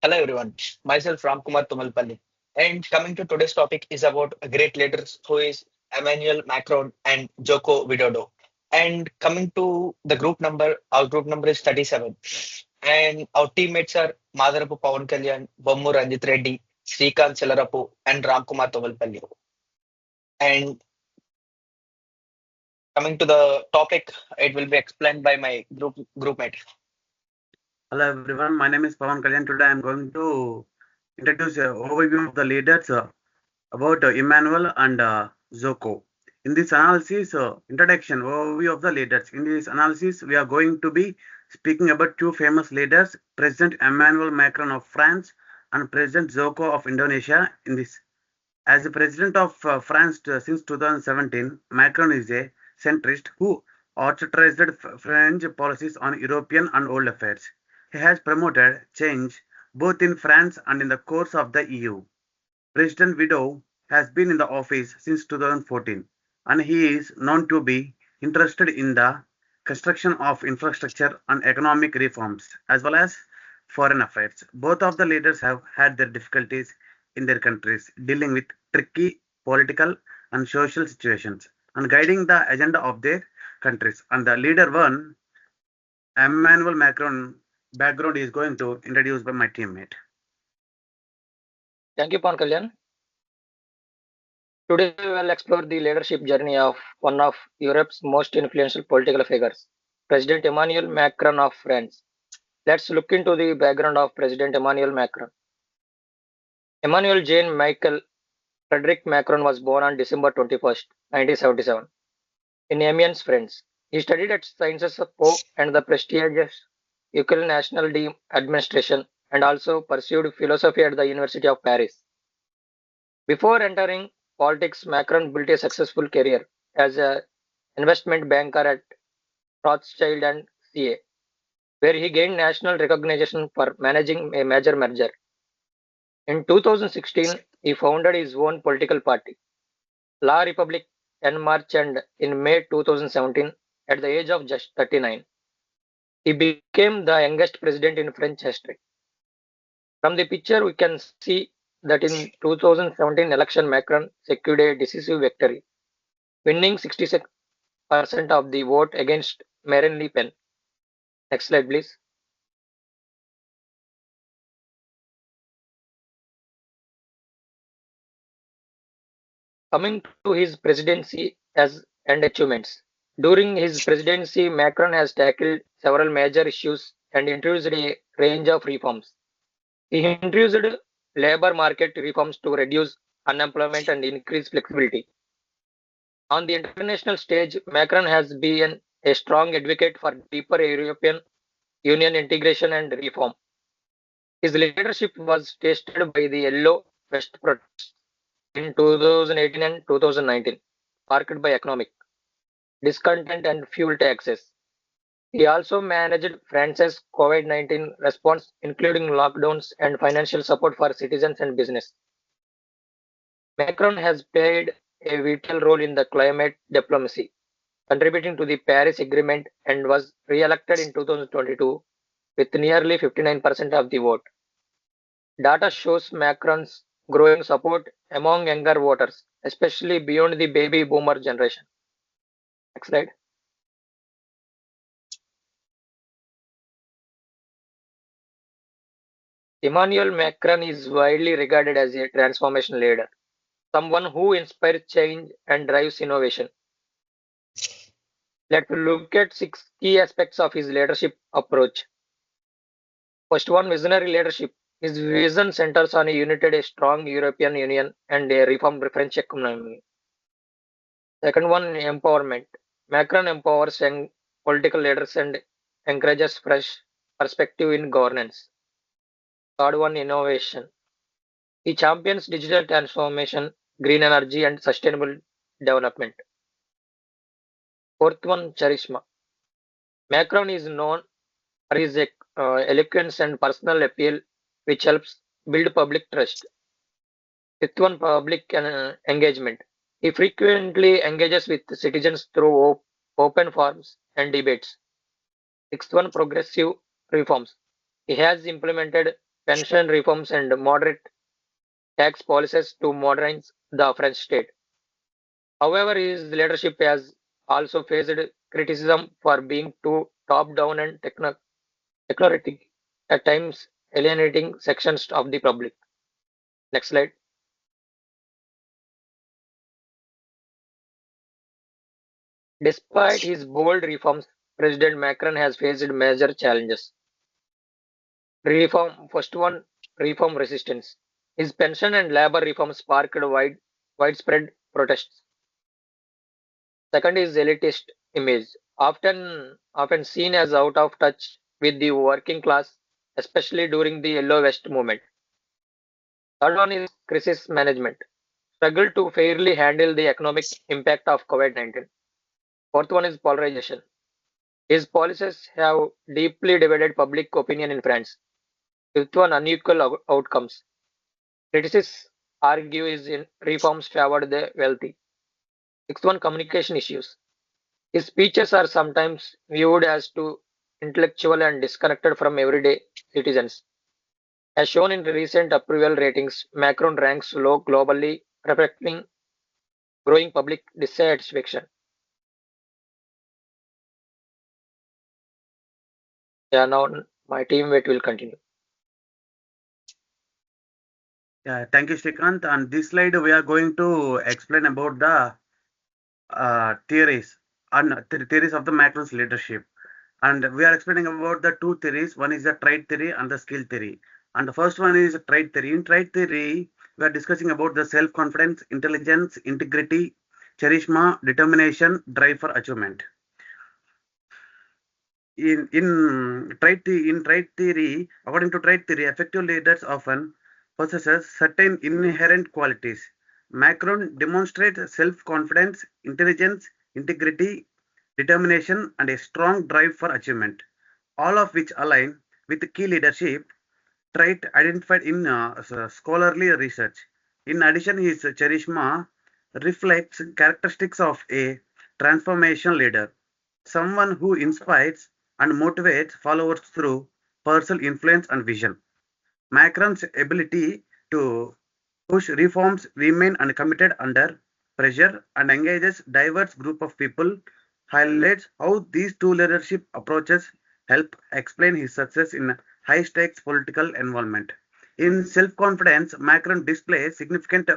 Hello everyone, myself Ram Kumar Tumalpalli. And coming to today's topic is about a great leaders who is Emmanuel Macron and Joko Widodo. And coming to the group number, our group number is 37. And our teammates are Madharapu Pawan Kalyan, Bommu Ranjit Reddy, Srikanth Selarapu, and Ram Kumar Tumalpalli. And coming to the topic, it will be explained by my groupmate. Hello everyone, my name is Pawan Kalyan. Today I am going to introduce an overview of the leaders about Emmanuel and Zoko. In this analysis, introduction overview of the leaders. In this analysis, we are going to be speaking about two famous leaders, President Emmanuel Macron of France and President Zoko of Indonesia. In this, as the president of France since 2017, Macron is a centrist who authorized French policies on European and world affairs. He has promoted change both in France and in the course of the EU. President Widow has been in the office since 2014 and he is known to be interested in the construction of infrastructure and economic reforms as well as foreign affairs. Both of the leaders have had their difficulties in their countries dealing with tricky political and social situations and guiding the agenda of their countries. And the leader one, Emmanuel Macron, background is going to introduce by my teammate. Thank you, Pan Kalyan. Today we will explore the leadership journey of one of Europe's most influential political figures, President Emmanuel Macron of France. Let's look into the background of President Emmanuel Macron. Emmanuel Jean Michel Frederick Macron was born on December 21st, 1977, in Amiens, France. He studied at Sciences Po and the prestigious École Nationale d'Administration and also pursued philosophy at the University of Paris. Before entering politics, Macron built a successful career as an investment banker at Rothschild and CA, where he gained national recognition for managing a major merger. In 2016, he founded his own political party, La République En Marche, and in May 2017, at the age of just 39, he became the youngest president in French history. From the picture, we can see that in 2017 election, Macron secured a decisive victory, winning 66% of the vote against Marine Le Pen. Next slide, please. Coming to his presidency as and achievements. During his presidency, Macron has tackled several major issues and introduced a range of reforms. He introduced labor market reforms to reduce unemployment and increase flexibility. On the international stage, Macron has been a strong advocate for deeper European Union integration and reform. His leadership was tested by the Yellow Vest protests in 2018 and 2019, sparked by economic discontent and fuel taxes. He also managed France's COVID-19 response, including lockdowns and financial support for citizens and business. Macron has played a vital role in the climate diplomacy, contributing to the Paris Agreement and was re-elected in 2022 with nearly 59% of the vote. Data shows Macron's growing support among younger voters, especially beyond the baby boomer generation. Next slide. Emmanuel Macron is widely regarded as a transformation leader, someone who inspires change and drives innovation. Let's look at six key aspects of his leadership approach. First one, visionary leadership. His vision centers on a united, a strong European Union and a reformed French economy. Second one, empowerment. Macron empowers young political leaders and encourages fresh perspective in governance. Third one, innovation. He champions digital transformation, green energy, and sustainable development. Fourth one, charisma. Macron is known for his eloquence and personal appeal, which helps build public trust. Fifth one, public engagement. He frequently engages with citizens through open forums and debates. Sixth one, progressive reforms. He has implemented pension reforms and moderate tax policies to modernize the French state. However, his leadership has also faced criticism for being too top-down and technocratic, at times alienating sections of the public. Next slide. Despite his bold reforms, President Macron has faced major challenges. First one, reform resistance. His pension and labor reforms sparked widespread protests. Second is elitist image, often seen as out of touch with the working class, especially during the Yellow Vest movement. Third one is crisis management, struggle to fairly handle the economic impact of COVID-19. Fourth one is polarization. His policies have deeply divided public opinion in France. Fifth one, unequal outcomes. Critics argue his reforms favored the wealthy. Sixth one, communication issues. His speeches are sometimes viewed as too intellectual and disconnected from everyday citizens. As shown in recent approval ratings, Macron ranks low globally, reflecting growing public dissatisfaction. Yeah, now my teammate will continue. Yeah, thank you, Shrikant. On this slide, we are going to explain about the theories and theories of the Macron's leadership. And we are explaining about the two theories. One is the trait theory and the skill theory. And the first one is trait theory. In trait theory, we are discussing about the self-confidence, intelligence, integrity, charisma, determination, drive for achievement. In trait theory, according to trait theory, effective leaders often possesses certain inherent qualities. Macron demonstrates self-confidence, intelligence, integrity, determination, and a strong drive for achievement, all of which align with the key leadership trait identified in scholarly research. In addition, his charisma reflects characteristics of a transformation leader, someone who inspires and motivates followers through personal influence and vision. Macron's ability to push reforms, remain uncommitted under pressure, and engages diverse group of people highlights how these two leadership approaches help explain his success in high stakes political environment. In self-confidence, Macron displays significant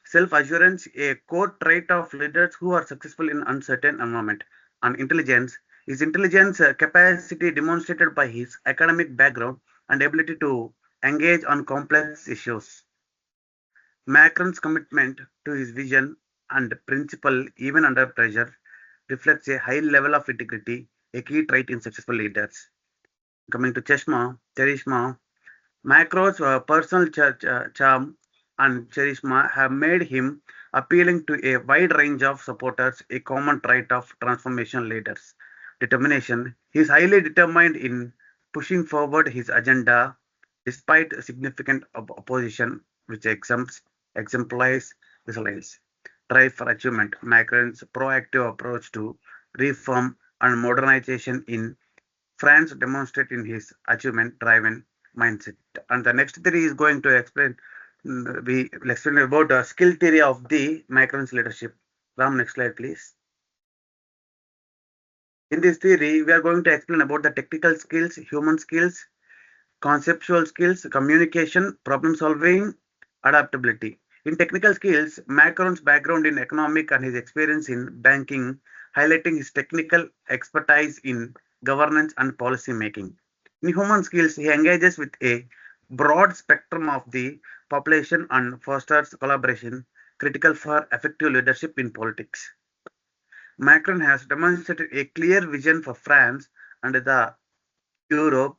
self-assurance, a core trait of leaders who are successful in uncertain environment. And intelligence, his intelligence capacity demonstrated by his academic background and ability to engage on complex issues. Macron's commitment to his vision and principle, even under pressure, reflects a high level of integrity, a key trait in successful leaders. Coming to charisma, Macron's personal charm and charisma have made him appealing to a wide range of supporters, a common trait of transformation leaders. Determination, he is highly determined in pushing forward his agenda despite significant opposition, which exemplifies resilience. Drive for achievement, Macron's proactive approach to reform and modernization in France demonstrate in his achievement-driven mindset. And the next theory is going to explain. We will explain about the skill theory of the Macron's leadership. Ram, next slide, please. In this theory, we are going to explain about the technical skills, human skills, conceptual skills, communication, problem solving, adaptability. In technical skills, Macron's background in economic and his experience in banking, highlighting his technical expertise in governance and policy making. In human skills, he engages with a broad spectrum of the population and fosters collaboration, critical for effective leadership in politics. Macron has demonstrated a clear vision for France and the Europe,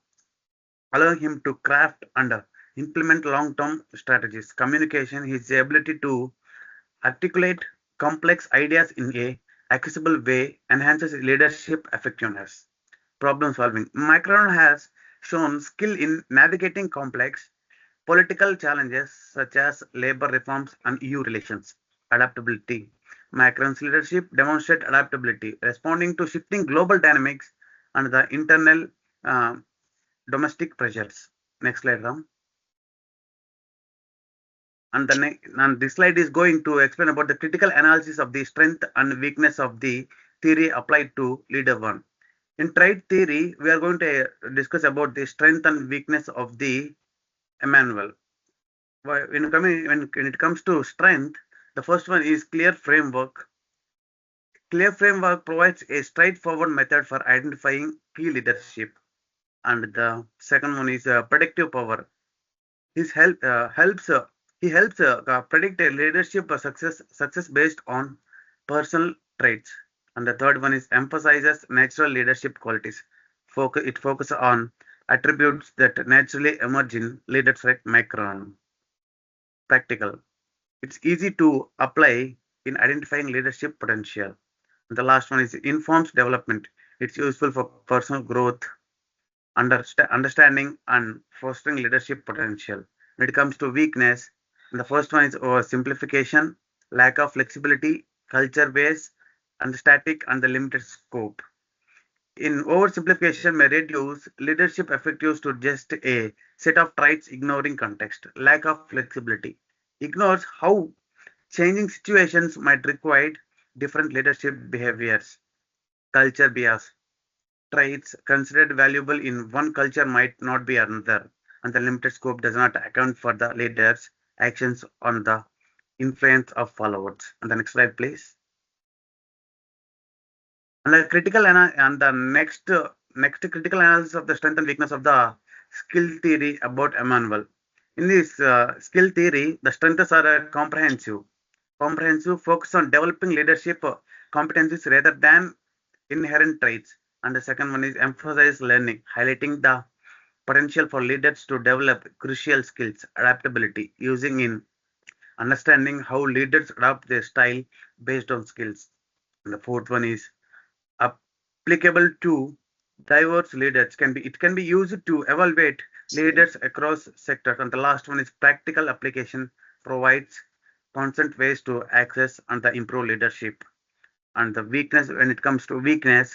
allowing him to craft and implement long-term strategies. Communication, his ability to articulate complex ideas in a accessible way enhances leadership effectiveness. Problem solving. Macron has shown skill in navigating complex political challenges such as labor reforms and EU relations. Adaptability. Macron's leadership demonstrates adaptability, responding to shifting global dynamics and the internal uh, domestic pressures. Next slide, Ram. And this slide is going to explain about the critical analysis of the strength and weakness of the theory applied to leader one. In trait theory, we are going to discuss about the strength and weakness of the Emmanuel. When it comes to strength, the first one is clear framework. Clear framework provides a straightforward method for identifying key leadership, and the second one is predictive power. His help helps he helps predict a leadership success based on personal traits. And the third one is emphasizes natural leadership qualities. It focuses on attributes that naturally emerge in leaders like Macron. Practical. It's easy to apply in identifying leadership potential. And the last one is informs development. It's useful for personal growth, understanding, and fostering leadership potential. When it comes to weakness, the first one is simplification, lack of flexibility, culture base, and static and the limited scope. In oversimplification may reduce leadership effectives to just a set of traits ignoring context. Lack of flexibility ignores how changing situations might require different leadership behaviors. Culture bias traits considered valuable in one culture might not be another, and the limited scope does not account for the leader's actions on the influence of followers. And the next slide, please. And the next critical analysis of the strength and weakness of the skill theory about Emmanuel. In this skill theory, the strengths are comprehensive focus on developing leadership competencies rather than inherent traits. And the second one is emphasize learning, highlighting the potential for leaders to develop crucial skills, adaptability, using in understanding how leaders adapt their style based on skills. And the fourth one is applicable to diverse leaders. It can be used to evaluate leaders across sectors. And the last one is practical application provides constant ways to access and the improve leadership. And the weakness, when it comes to weakness,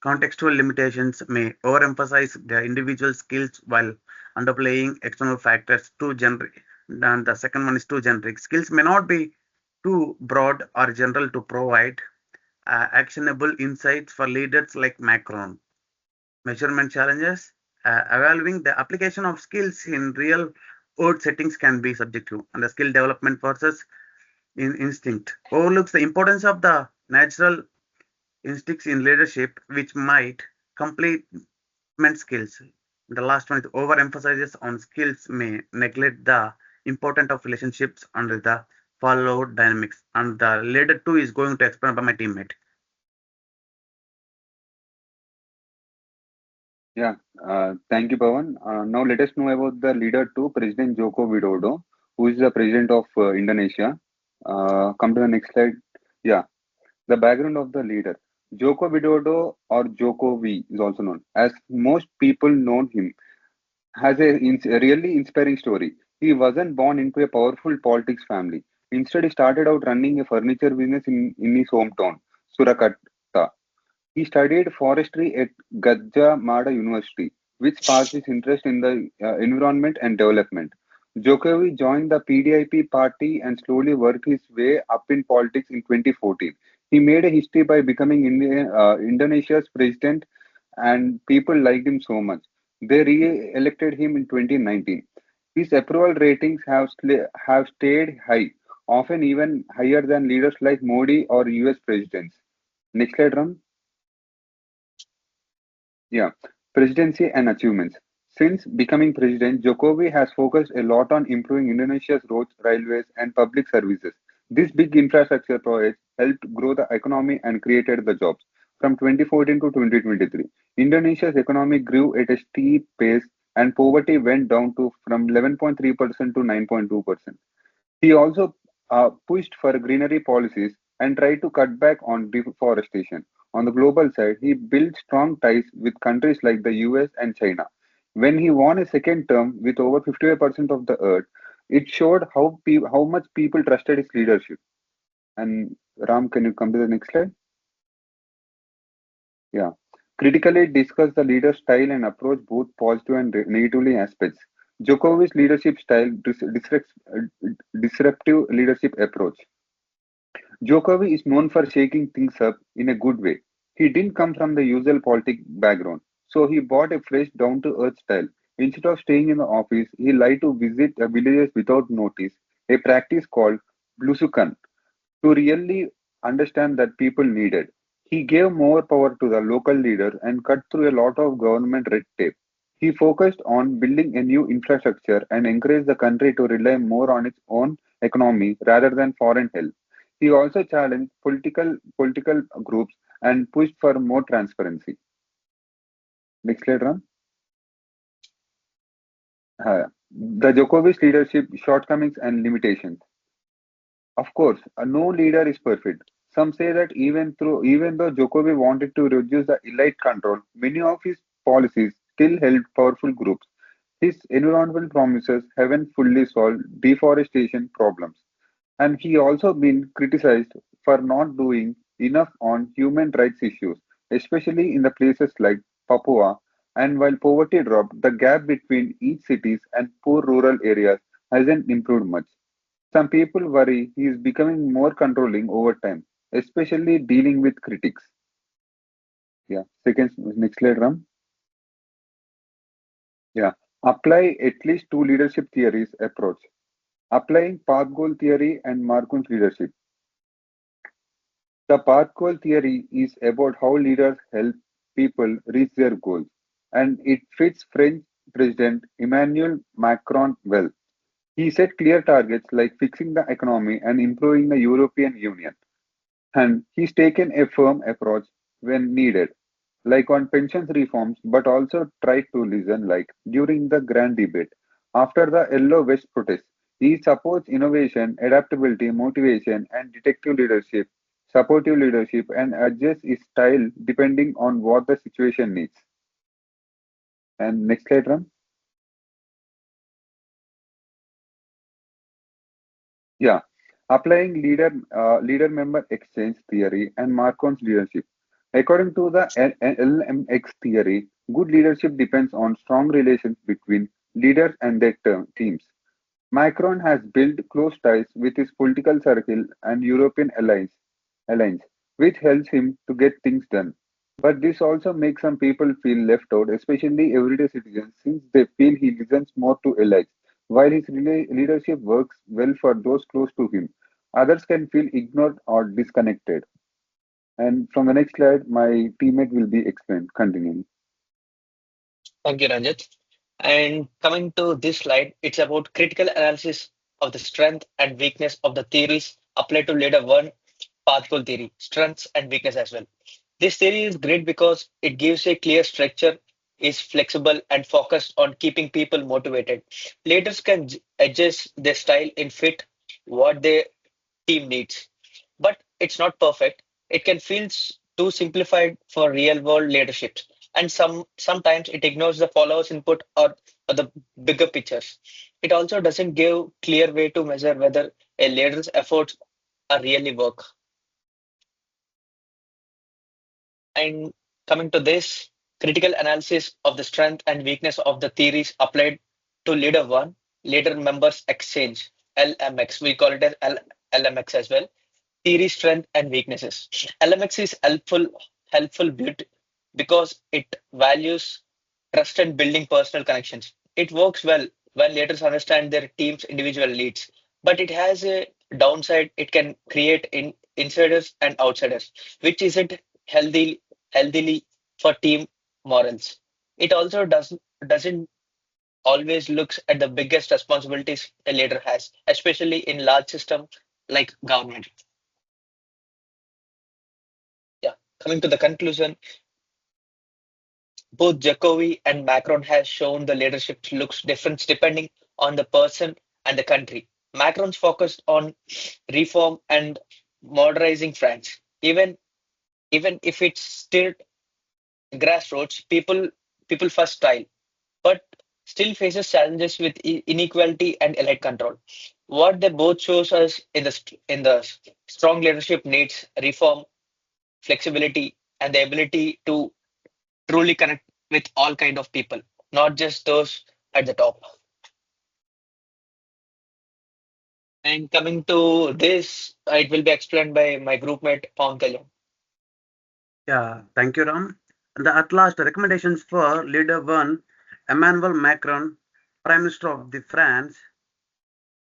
contextual limitations may overemphasize the individual skills while underplaying external factors too generic. And the second one is too generic. Skills may not be too broad or general to provide actionable insights for leaders like Macron. Measurement challenges. Evaluating the application of skills in real world settings can be subjective, and the skill development versus instinct overlooks the importance of the natural instincts in leadership, which might complement skills. The last one is overemphasizes on skills may neglect the importance of relationships and the follow dynamics. And the leader two is going to explain by my teammate. Yeah, thank you, Pawan. Now let us know about the leader to President Joko Widodo, who is the president of Indonesia. Come to the next slide. Yeah, the background of the leader. Joko Widodo or Joko V is also known as most people know him has a really inspiring story. He wasn't born into a powerful politics family. Instead, he started out running a furniture business in his hometown, Surakarta. He studied forestry at Gadjah Mada University, which sparked his interest in the environment and development. Jokowi joined the PDIP party and slowly worked his way up in politics in 2014. He made a history by becoming Indonesia's president, and people liked him so much. They re-elected him in 2019. His approval ratings have stayed high, often even higher than leaders like Modi or US presidents. Next slide, Ram. Yeah, presidency and achievements. Since becoming president, Jokowi has focused a lot on improving Indonesia's roads, railways, and public services. These big infrastructure projects helped grow the economy and created the jobs. From 2014 to 2023, Indonesia's economy grew at a steep pace and poverty went down to from 11.3% to 9.2%. He also pushed for greenery policies and tried to cut back on deforestation. On the global side, he built strong ties with countries like the US and China. When he won a second term with over 55% of the earth, it showed how much people trusted his leadership. And Ram, can you come to the next slide? Yeah. Critically discuss the leader's style and approach, both positive and negatively aspects. Djokovic's leadership style, disruptive leadership approach. Djokovic is known for shaking things up in a good way. He didn't come from the usual politic background, so he brought a fresh, down to earth style. Instead of staying in the office, he liked to visit villages without notice, a practice called blusukan, to really understand that people needed. He gave more power to the local leaders and cut through a lot of government red tape. He focused on building a new infrastructure and encouraged the country to rely more on its own economy rather than foreign help. He also challenged political groups and pushed for more transparency. Next slide, Ram. The Djokovic leadership shortcomings and limitations. Of course, no leader is perfect. Some say that even though Djokovic wanted to reduce the elite control, many of his policies still helped powerful groups. His environmental promises haven't fully solved deforestation problems, and he also been criticized for not doing enough on human rights issues, especially in the places like Papua. And while poverty dropped, the gap between each cities and poor rural areas hasn't improved much. Some people worry he is becoming more controlling over time, especially dealing with critics. Yeah. Second, next slide, Ram. Yeah. Apply at least two leadership theories approach. Applying path goal theory and Markun's leadership. The path goal theory is about how leaders help people reach their goals, and it fits French President Emmanuel Macron well. He set clear targets like fixing the economy and improving the European Union. And he's taken a firm approach when needed, like on pensions reforms, but also tried to listen, like during the grand debate. After the Yellow Vest protest, he supports innovation, adaptability, motivation, and supportive leadership, and adjusts his style depending on what the situation needs. And next slide, Ram. Yeah, applying leader member exchange theory and Marcon's leadership. According to the LMX theory, good leadership depends on strong relations between leaders and their teams. Macron has built close ties with his political circle and alliance, which helps him to get things done. But this also makes some people feel left out, especially everyday citizens, since they feel he listens more to elites. While his leadership works well for those close to him, others can feel ignored or disconnected. And from the next slide, my teammate will be explained, continuing. Thank you, Ranjit. And coming to this slide, it's about critical analysis of the strength and weakness of the theories applied to leader one path goal theory, strengths and weakness as well. This theory is great because it gives a clear structure, is flexible and focused on keeping people motivated. Leaders can adjust their style in fit what their team needs. But it's not perfect. It can feel too simplified for real world leadership. And sometimes it ignores the followers' input or the bigger pictures. It also doesn't give clear way to measure whether a leader's efforts are really work. And coming to this, critical analysis of the strength and weakness of the theories applied to leader one, leader members exchange, LMX. We call it as LMX as well. Theory strength and weaknesses. LMX is helpful because it values trust and building personal connections. It works well when leaders understand their team's individual leads, but it has a downside. It can create insiders and outsiders, which isn't healthily for team morals. It also doesn't always looks at the biggest responsibilities a leader has, especially in large system like government. Yeah. Coming to the conclusion, both Jacobi and Macron has shown the leadership looks different depending on the person and the country. Macron's focused on reform and modernizing France. Even if it's still grassroots, people first style, but still faces challenges with inequality and elite control. What they both shows us in the strong leadership needs reform, flexibility, and the ability to truly connect with all kind of people, not just those at the top. And coming to this, it will be explained by my groupmate Pawan Kalyan. Yeah, thank you, Ram. At last, recommendations for leader one, Emmanuel Macron, Prime Minister of the France,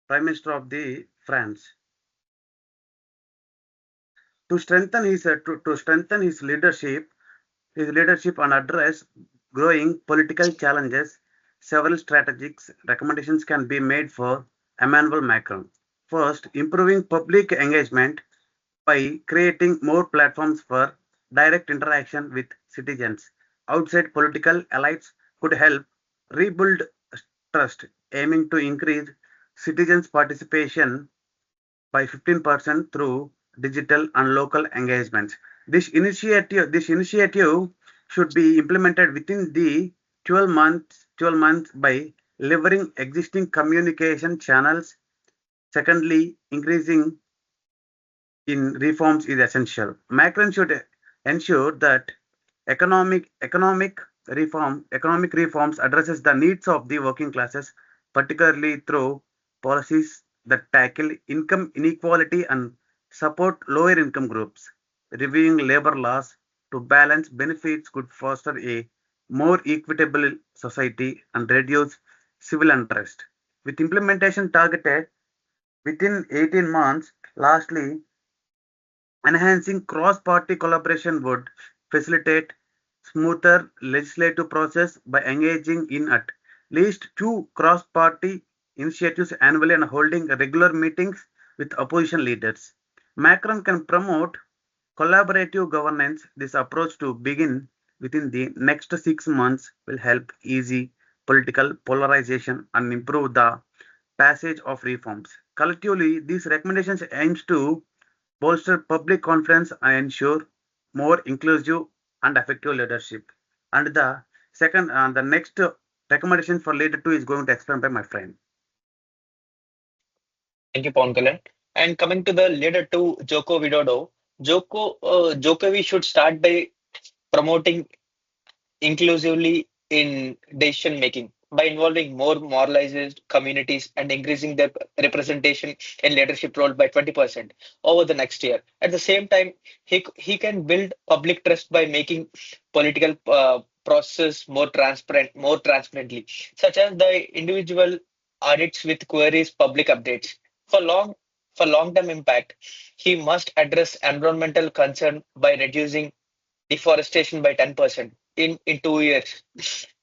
Prime Minister of the France, to strengthen his leadership and address growing political challenges. Several strategic recommendations can be made for Emmanuel Macron. First, improving public engagement by creating more platforms for direct interaction with citizens. Outside political elites could help rebuild trust, aiming to increase citizens' participation by 15% through digital and local engagements. This initiative should be implemented within the 12 months by leveraging existing communication channels. Secondly, increasing in reforms is essential. Macron should ensure that economic reforms addresses the needs of the working classes, particularly through policies that tackle income inequality and support lower income groups. Reviewing labor laws to balance benefits could foster a more equitable society and reduce civil unrest. With implementation targeted within 18 months, lastly, enhancing cross-party collaboration would facilitate smoother legislative process by engaging in at least two cross-party initiatives annually and holding regular meetings with opposition leaders. Macron can promote collaborative governance. This approach to begin within the next 6 months will help ease political polarization and improve the passage of reforms. Collectively, these recommendations aims to bolster public confidence and ensure more inclusive and effective leadership. And the next recommendation for leader two is going to explain by my friend. Thank you, Pawan Kalyan. And coming to the leader two, Joko Widodo, Jokowi should start by promoting inclusively in decision making by involving more marginalized communities and increasing their representation in leadership role by 20% over the next year. At the same time, he can build public trust by making political process more transparently, such as the individual audits with queries, public updates. For long for long-term impact, he must address environmental concern by reducing deforestation by 10% in 2 years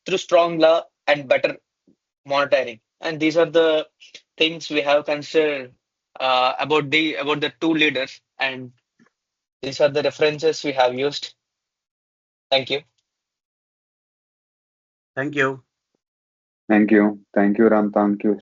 through strong law and better monitoring. And these are the things we have considered about the two leaders, and these are the references we have used. Thank you. Thank you. Thank you. Thank you, Ram. Thank you,